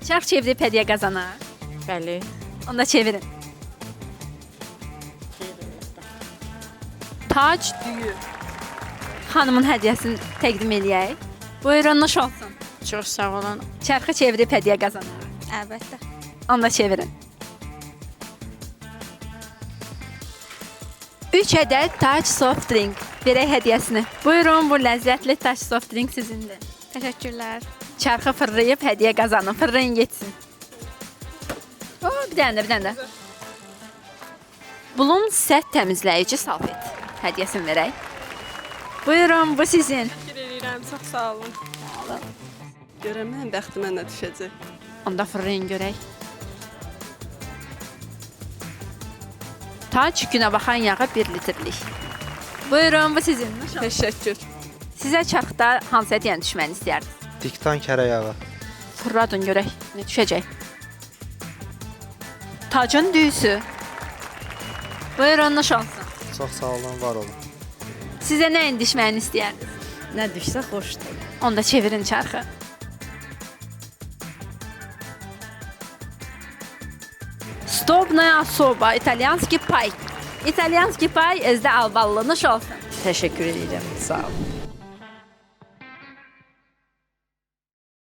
Çarx çevirib hədiyyə qazanar. Bəli. Onu da çevirin. Tac düyü. Xanımın hədiyyəsini təqdim eləyək. Buyurun, nuş olsun. Çox sağ olun. Çarxı çevirib hədiyyə qazanar. Əlbəttə. Onu da çevirin. 3 ədəd Tac soft drink. Verək hədiyyəsini. Buyurun, bu ləzzətli Tac soft drink sizindir. Təşəkkürlər. Çarxı fırlayıb hədiyyə qazanın. Fırlayın getsin. Bir dənə də. Bulun səth təmizləyici salfet. Hədiyyəsini verək. Buyurun, bu sizin. Təşəkkür edirəm, çox sağ olun. Görəm mənim bəxtimə nə düşəcək. Onda fırlayın görək. Tac günə baxan yağı 1 litrlik. Buyurun, bu sizin. Təşəkkür. Sizə çarxda hansı hədiyyəni düşməni istəyərdiniz? Diktan kərə yağı. Fırladın görək, nə düşəcək? Tacın düyüsü. Buyurun, nuş olsun. Çox sağ olun, var olun. Sizə nə düşməni istəyərdiniz? Nə düşsə xoşdur. Onu da çevirin çarxı. Stobная особа, итальянский пай. İtalyanski pay, özdə alballı, nuş olsun. Təşəkkür edirəm. Sağ olun.